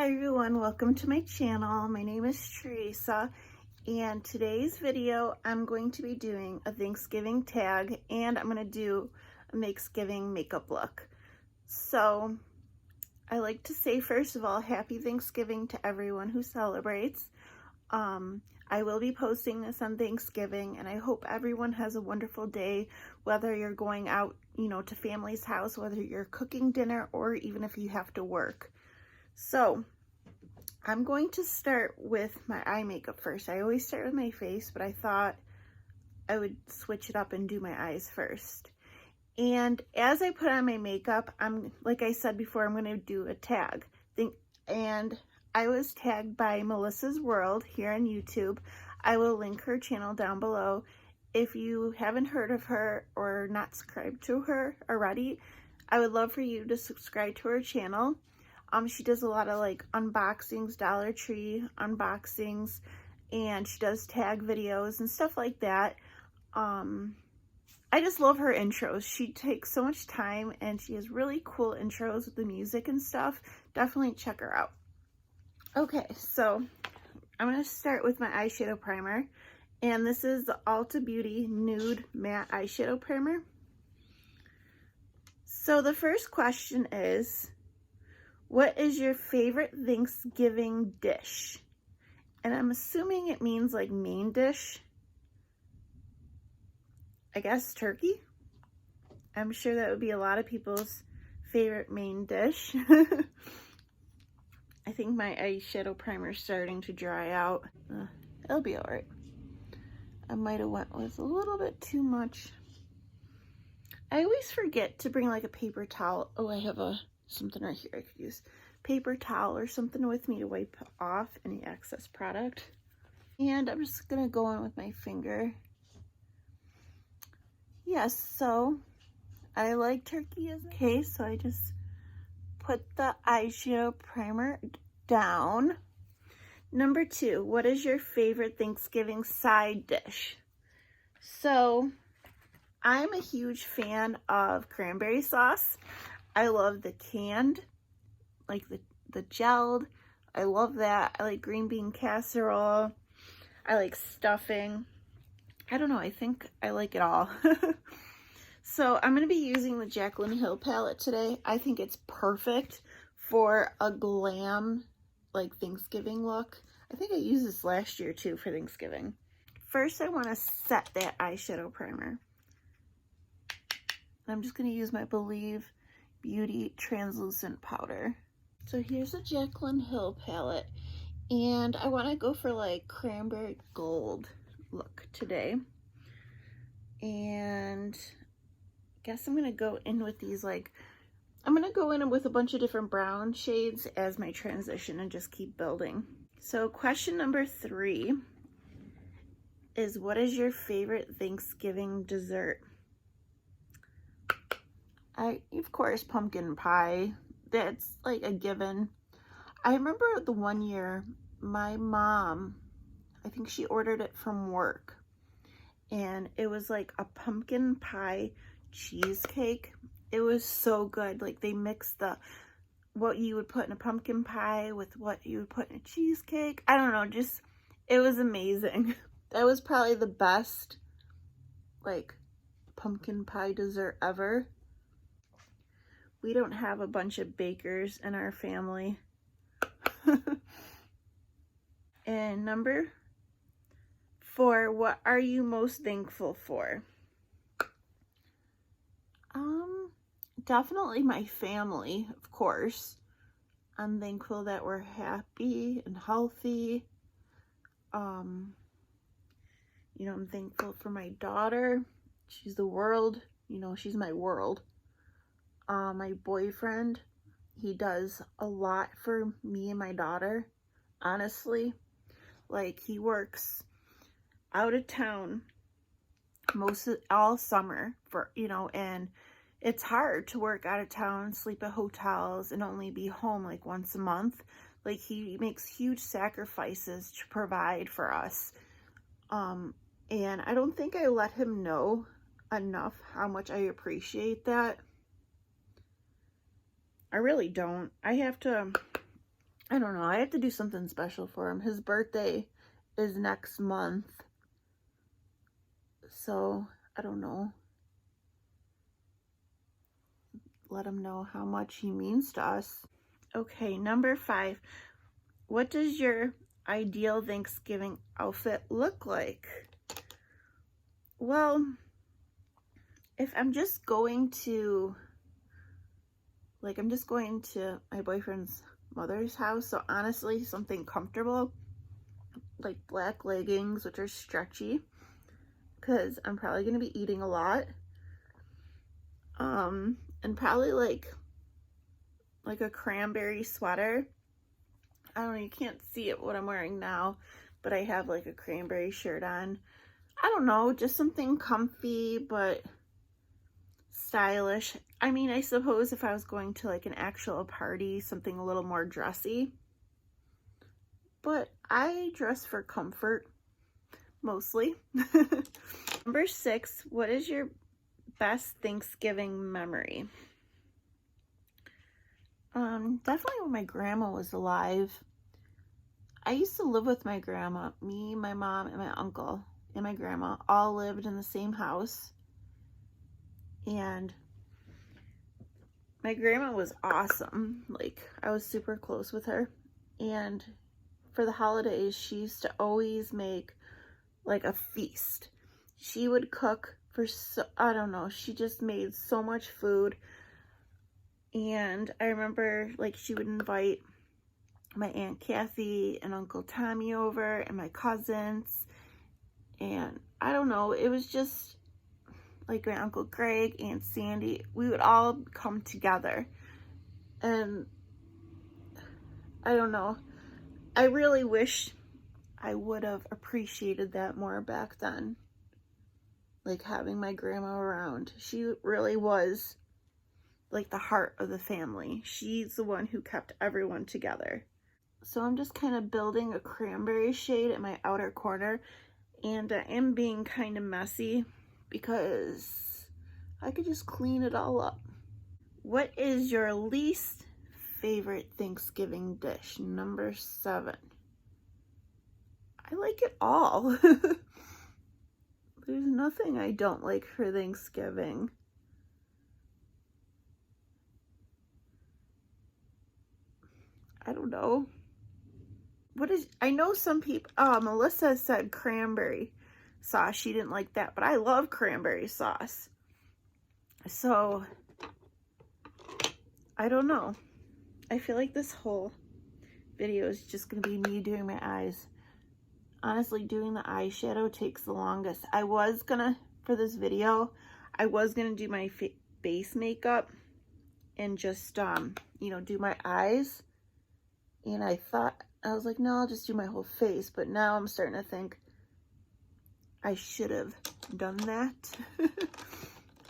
Hi everyone, welcome to my channel. My name is Teresa, and today's video I'm going to be doing a Thanksgiving tag, and I'm going to do a Thanksgiving makeup look. So I like to say, first of all, happy Thanksgiving to everyone who celebrates. I will be posting this on Thanksgiving, and I hope everyone has a wonderful day, whether you're going out, to family's house, whether you're cooking dinner, or even if you have to work. So I'm going to start with my eye makeup first. I always start with my face, but I thought I would switch it up and do my eyes first. And as I put on my makeup, like I said before, I'm going to do a tag. And I was tagged by Melissa's World here on YouTube. I will link her channel down below. If you haven't heard of her or not subscribed to her already, I would love for you to subscribe to her channel. She does a lot of like unboxings, Dollar Tree unboxings, and she does tag videos and stuff like that. I just love her intros. She takes so much time and she has really cool intros with the music and stuff. Definitely check her out. Okay, so I'm going to start with my eyeshadow primer, and this is the Ulta Beauty Nude Matte Eyeshadow Primer. So the first question is, what is your favorite Thanksgiving dish? And I'm assuming it means like main dish. I guess turkey. I'm sure that would be a lot of people's favorite main dish. I think my eyeshadow primer is starting to dry out. It'll be alright. I might have went with a little bit too much. I always forget to bring like a paper towel. Oh, I have something right here I could use. Paper towel or something with me to wipe off any excess product. And I'm just gonna go in with my finger. Yes, so I like turkey. Okay, so I just put the eyeshadow primer down. Number 2, what is your favorite Thanksgiving side dish? So I'm a huge fan of cranberry sauce. I love the canned, like the gelled. I love that. I like green bean casserole. I like stuffing. I don't know, I think I like it all. So I'm going to be using the Jaclyn Hill palette today. I think it's perfect for a glam, like Thanksgiving look. I think I used this last year too for Thanksgiving. First, I want to set that eyeshadow primer. I'm just going to use my Believe Beauty translucent powder. So here's the Jaclyn Hill palette, and I want to go for like cranberry gold look today. And I guess I'm gonna go in with these, like, I'm gonna go in with a bunch of different brown shades as my transition and just keep building. So question number 3 is, what is your favorite Thanksgiving dessert? Of course, pumpkin pie. That's like a given. I remember the one year my mom, I think she ordered it from work, and it was like a pumpkin pie cheesecake. It was so good. Like they mixed what you would put in a pumpkin pie with what you would put in a cheesecake. I don't know, just it was amazing. That was probably the best like pumpkin pie dessert ever. We don't have a bunch of bakers in our family. And number 4, what are you most thankful for? Definitely my family, of course. I'm thankful that we're happy and healthy. I'm thankful for my daughter. She's the world, she's my world. My boyfriend, he does a lot for me and my daughter, honestly. Like, he works out of town all summer for, and it's hard to work out of town, sleep at hotels, and only be home like once a month. Like, he makes huge sacrifices to provide for us. And I don't think I let him know enough how much I appreciate that. I really don't. I have to I don't know. I have to do something special for him. His birthday is next month. So, I don't know. Let him know how much he means to us. Okay, number 5. What does your ideal Thanksgiving outfit look like? Well, if I'm just going to, like, I'm just going to my boyfriend's mother's house, so honestly, something comfortable, like black leggings, which are stretchy, because I'm probably going to be eating a lot, and probably like a cranberry sweater. I don't know, you can't see it what I'm wearing now, but I have like a cranberry shirt on. I don't know, just something comfy but stylish. I mean, I suppose if I was going to like an actual party, something a little more dressy. But I dress for comfort, mostly. Number 6, what is your best Thanksgiving memory? Definitely when my grandma was alive. I used to live with my grandma. Me, my mom, and my uncle, and my grandma all lived in the same house. And my grandma was awesome. Like, I was super close with her. And for the holidays, she used to always make like a feast. She would cook for I don't know, she just made so much food. And I remember like she would invite my Aunt Kathy and Uncle Tommy over and my cousins. And I don't know, it was just like my Uncle Greg, Aunt Sandy, we would all come together. And I don't know, I really wish I would have appreciated that more back then. Like having my grandma around. She really was like the heart of the family. She's the one who kept everyone together. So I'm just kind of building a cranberry shade in my outer corner, and I am being kind of messy because I could just clean it all up. What is your least favorite Thanksgiving dish? Number 7. I like it all. There's nothing I don't like for Thanksgiving. I don't know. I know some people, Melissa said cranberry sauce. She didn't like that, but I love cranberry sauce. So, I don't know. I feel like this whole video is just going to be me doing my eyes. Honestly, doing the eyeshadow takes the longest. I was gonna, for this video, I was gonna do my base makeup and just, you know, do my eyes. And I was like, no, I'll just do my whole face. But now I'm starting to think I should have done that.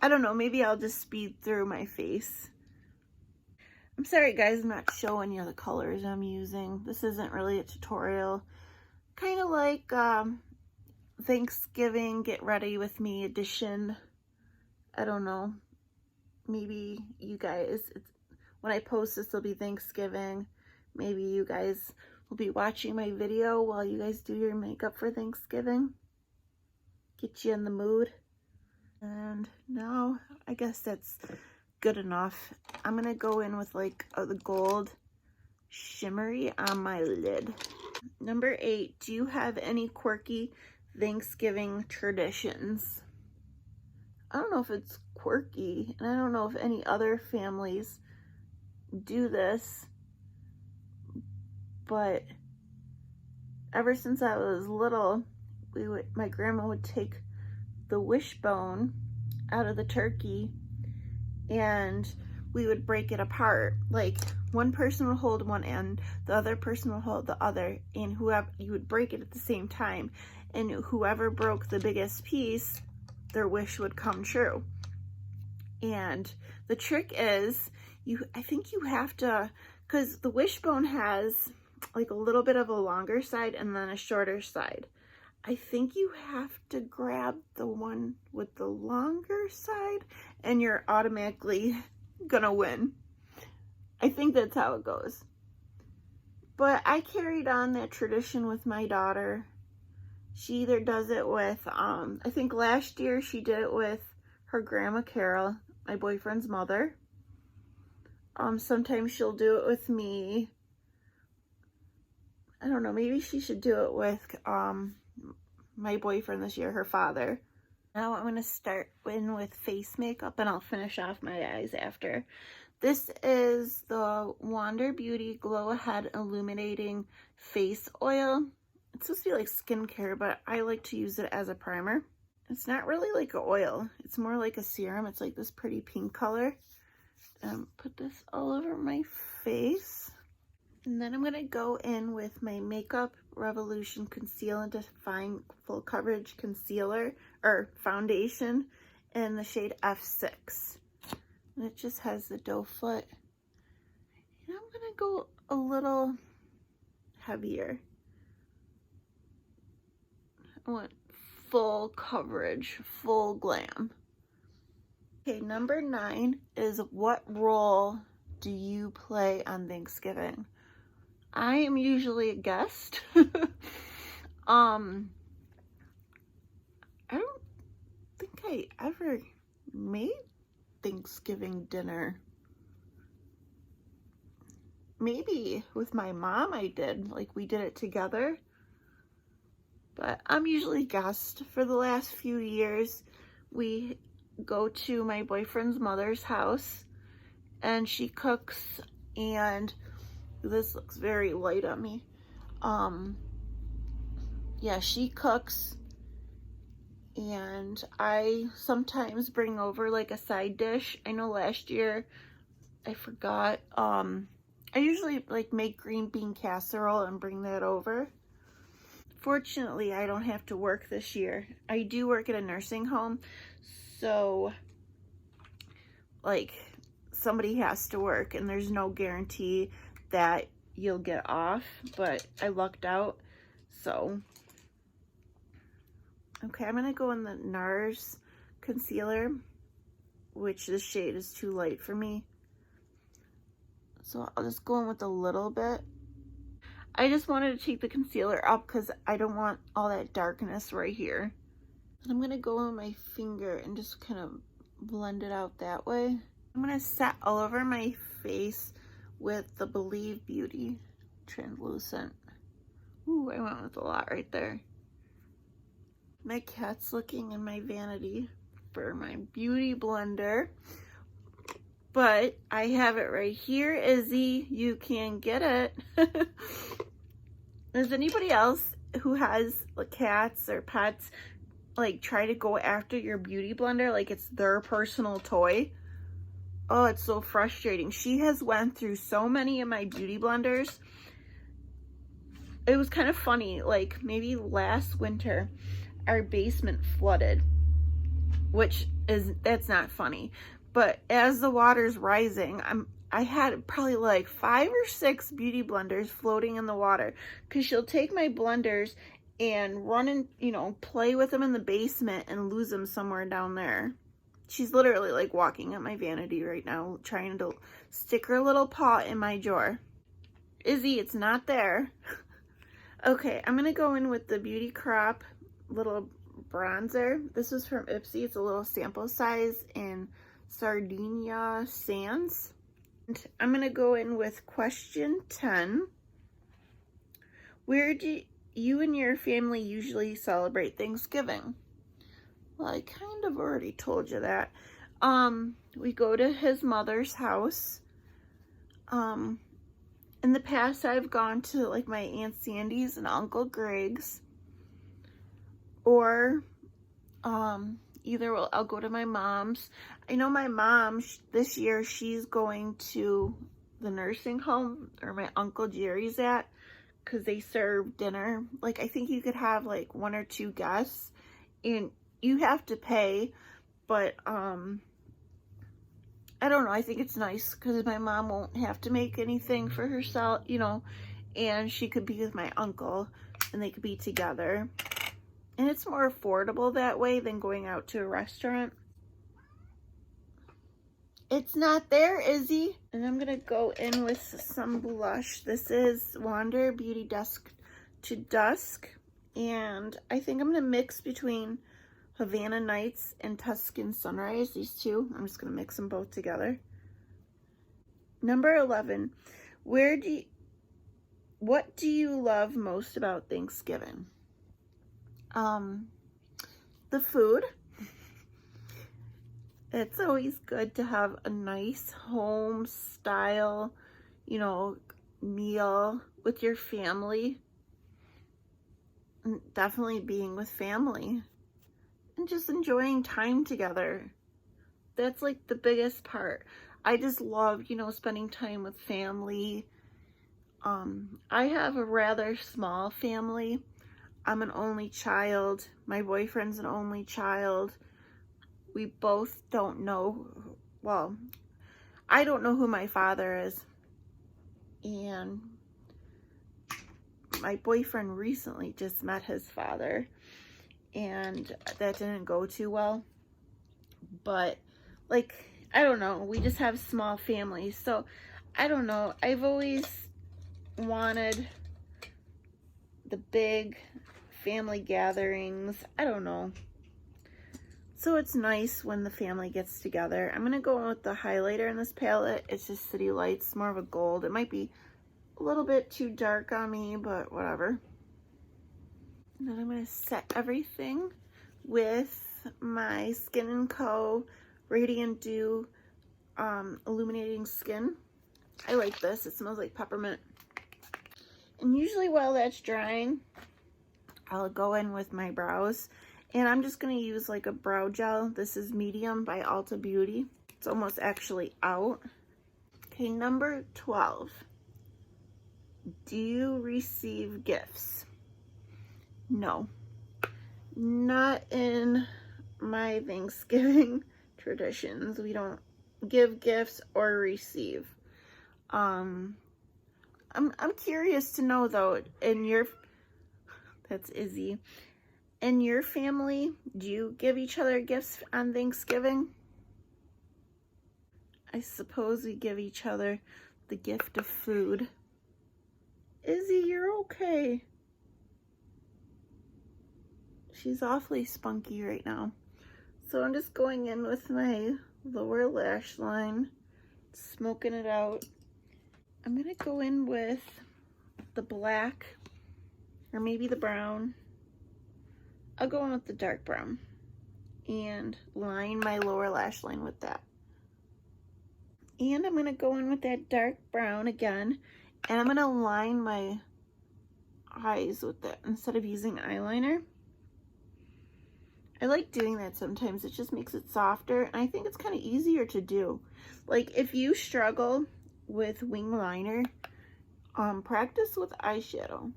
I don't know, maybe I'll just speed through my face. I'm sorry guys, I'm not showing you the colors I'm using. This isn't really a tutorial. Kind of like Thanksgiving Get Ready With Me edition. I don't know. Maybe you guys, when I post this, will be Thanksgiving. Maybe you guys will be watching my video while you guys do your makeup for Thanksgiving. Get you in the mood. And now, I guess that's good enough. I'm going to go in with like the gold shimmery on my lid. Number 8, do you have any quirky Thanksgiving traditions? I don't know if it's quirky, and I don't know if any other families do this, but ever since I was little, my grandma would take the wishbone out of the turkey and we would break it apart. Like, one person would hold one end, the other person would hold the other, and you would break it at the same time. And whoever broke the biggest piece, their wish would come true. And the trick is, I think you have to, because the wishbone has like a little bit of a longer side and then a shorter side. I think you have to grab the one with the longer side and you're automatically gonna win. I think that's how it goes. But I carried on that tradition with my daughter. She either does it with, I think last year she did it with her grandma Carol, my boyfriend's mother. Sometimes she'll do it with me. I don't know, maybe she should do it with my boyfriend this year, her father. Now I'm going to start in with face makeup and I'll finish off my eyes after. This is the Wander Beauty Glow Ahead Illuminating Face Oil. It's supposed to be like skincare, but I like to use it as a primer. It's not really like an oil. It's more like a serum. It's like this pretty pink color. Put this all over my face. And then I'm going to go in with my Makeup Revolution Conceal and Define Full Coverage Concealer, or Foundation, in the shade F6. And it just has the doe foot. And I'm going to go a little heavier. I want full coverage, full glam. Okay, number 9 is what role do you play on Thanksgiving? I am usually a guest. I don't think I ever made Thanksgiving dinner. Maybe with my mom I did, like we did it together. But I'm usually guest. For the last few years, we go to my boyfriend's mother's house and she cooks, and this looks very light on me. Yeah, she cooks, and I sometimes bring over like a side dish. I know last year I forgot. I usually like make green bean casserole and bring that over. Fortunately, I don't have to work this year. I do work at a nursing home, so like somebody has to work and there's no guarantee that you'll get off, but I lucked out. So okay, I'm gonna go in the NARS concealer, which this shade is too light for me, so I'll just go in with a little bit. I just wanted to take the concealer up because I don't want all that darkness right here. And I'm gonna go on my finger and just kind of blend it out that way. I'm gonna set all over my face with the Believe Beauty translucent. Ooh, I went with a lot right there. My cat's looking in my vanity for my beauty blender, but I have it right here. Izzy, you can get it. Does anybody else who has like cats or pets like try to go after your beauty blender like it's their personal toy? Oh, it's so frustrating. She has went through so many of my beauty blenders. It was kind of funny, like maybe last winter our basement flooded, that's not funny, but as the water's rising, I had probably like 5 or 6 beauty blenders floating in the water, because she'll take my blenders and run and, you know, play with them in the basement and lose them somewhere down there. She's literally like walking at my vanity right now, trying to stick her little paw in my drawer. Izzy, it's not there. Okay, I'm gonna go in with the Beauty Crop little bronzer. This is from Ipsy. It's a little sample size in Sardinia Sands. And I'm gonna go in with question 10. Where do you and your family usually celebrate Thanksgiving? Well, I kind of already told you that. We go to his mother's house. In the past, I've gone to like my Aunt Sandy's and Uncle Greg's, or either I'll go to my mom's. I know my mom this year, she's going to the nursing home or my Uncle Jerry's at, because they serve dinner. Like, I think you could have like 1 or 2 guests and you have to pay, but I don't know, I think it's nice because my mom won't have to make anything for herself, you know, and she could be with my uncle and they could be together. And it's more affordable that way than going out to a restaurant. It's not there, Izzy. And I'm gonna go in with some blush. This is Wander Beauty Dusk to Dusk. And I think I'm gonna mix between Havana Nights and Tuscan Sunrise, these two. I'm just gonna mix them both together. Number 11, what do you love most about Thanksgiving? The food. It's always good to have a nice home style, you know, meal with your family. And definitely being with family and just enjoying time together. That's like the biggest part. I just love, you know, spending time with family. I have a rather small family. I'm an only child. My boyfriend's an only child. We both don't know, well, I don't know who my father is. And my boyfriend recently just met his father. And that didn't go too well. But, like, I don't know. We just have small families. So, I don't know. I've always wanted the big family gatherings. I don't know. So it's nice when the family gets together. I'm going to go with the highlighter in this palette. It's just City Lights, more of a gold. It might be a little bit too dark on me, but whatever. And then I'm going to set everything with my Skin&Co Radiant Dew Illuminating Skin. I like this. It smells like peppermint. And usually while that's drying, I'll go in with my brows. And I'm just going to use like a brow gel. This is Medium by Ulta Beauty. It's almost actually out. Okay, number 12. Do you receive gifts? No. Not in my Thanksgiving traditions. We don't give gifts or receive. I'm curious to know though, that's Izzy. In your family, do you give each other gifts on Thanksgiving? I suppose we give each other the gift of food. Izzy, you're okay. She's awfully spunky right now. So I'm just going in with my lower lash line, smoking it out. I'm gonna go in with the black, or maybe the brown. I'll go in with the dark brown and line my lower lash line with that. And I'm going to go in with that dark brown again, and I'm going to line my eyes with it instead of using eyeliner. I like doing that sometimes. It just makes it softer, and I think it's kind of easier to do. Like if you struggle with wing liner, practice with eyeshadow.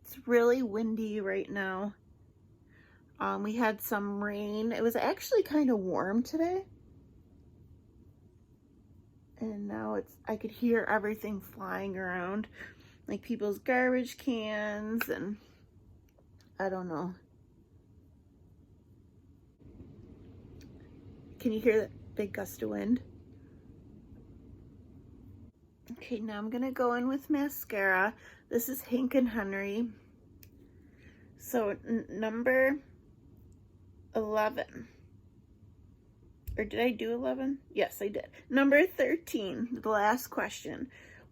It's really windy right now. We had some rain. It was actually kind of warm today. And now I could hear everything flying around. Like people's garbage cans and I don't know. Can you hear that big gust of wind? Okay, now I'm gonna go in with mascara. This is Hank and Henry. So number 11. Or did I do 11? Yes, I did. Number 13, the last question.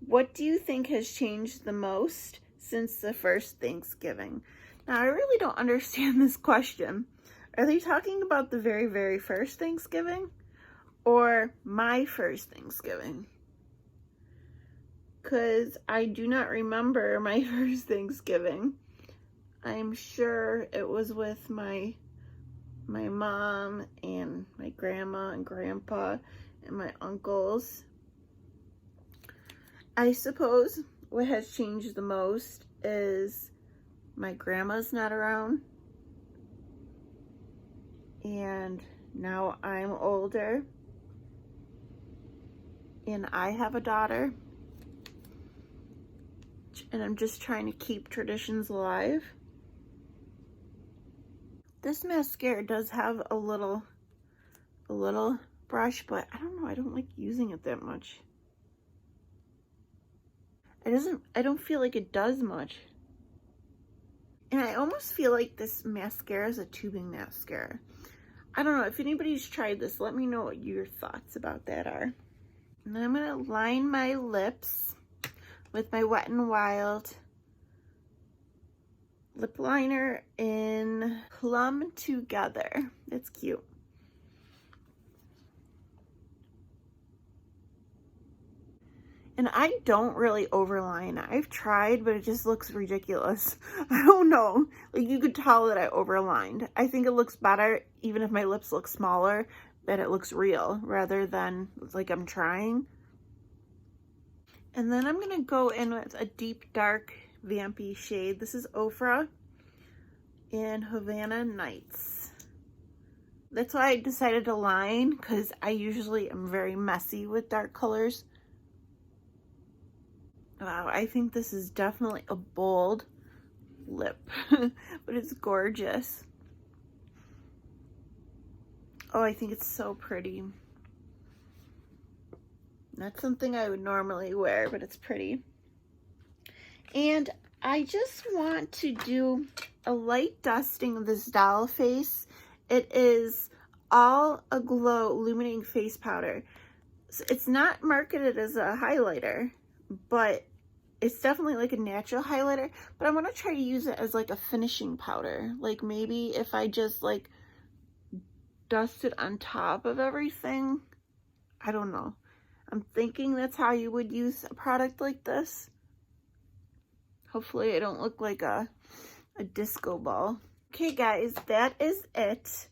What do you think has changed the most since the first Thanksgiving? Now, I really don't understand this question. Are they talking about the very, very first Thanksgiving? Or my first Thanksgiving? Because I do not remember my first Thanksgiving. I'm sure it was with my mom and my grandma and grandpa and my uncles. I suppose what has changed the most is my grandma's not around. And now I'm older. And I have a daughter. And I'm just trying to keep traditions alive. This mascara does have a little brush, but I don't know, I don't like using it that much. I don't feel like it does much. And I almost feel like this mascara is a tubing mascara. I don't know, if anybody's tried this, let me know what your thoughts about that are. And then I'm gonna line my lips with my Wet n Wild lip liner in Plum Together. It's cute. And I don't really overline. I've tried, but it just looks ridiculous. I don't know. Like, you could tell that I overlined. I think it looks better, even if my lips look smaller, that it looks real rather than like I'm trying. And then I'm gonna go in with a deep dark vampy shade. This is Ofra in Havana Nights. That's why I decided to line, because I usually am very messy with dark colors. Wow, I think this is definitely a bold lip, but it's gorgeous. Oh, I think it's so pretty. Not something I would normally wear, but it's pretty. And I just want to do a light dusting of this doll face. It is All Aglow Illuminating Face Powder. So it's not marketed as a highlighter, but it's definitely like a natural highlighter. But I'm going to try to use it as like a finishing powder. Like maybe if I just like dust it on top of everything. I don't know. I'm thinking that's how you would use a product like this. Hopefully I don't look like a disco ball. Okay guys, that is it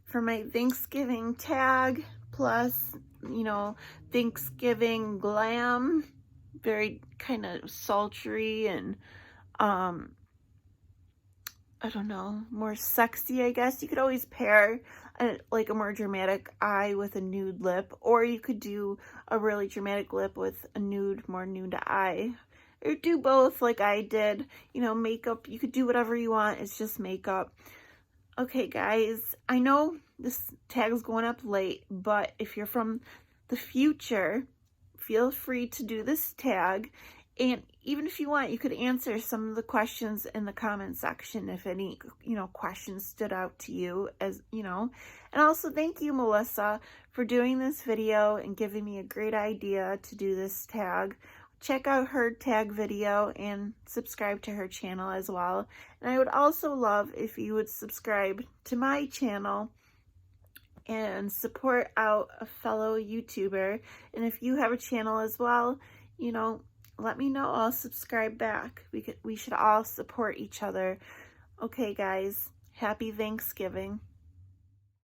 for my Thanksgiving tag plus, you know, Thanksgiving glam. Very kind of sultry and I don't know, more sexy, I guess. You could always pair like a more dramatic eye with a nude lip, or you could do a really dramatic lip with a nude, more nude eye. Or do both like I did. You know, makeup, you could do whatever you want. It's just makeup. Okay, guys, I know this tag is going up late, but if you're from the future, feel free to do this tag. And even if you want, you could answer some of the questions in the comment section if any, you know, questions stood out to you, as you know. And also thank you, Melissa, for doing this video and giving me a great idea to do this tag. Check out her tag video and subscribe to her channel as well. And I would also love if you would subscribe to my channel and support out a fellow YouTuber. And if you have a channel as well, you know, let me know. I'll subscribe back. We should all support each other. Okay, guys. Happy Thanksgiving.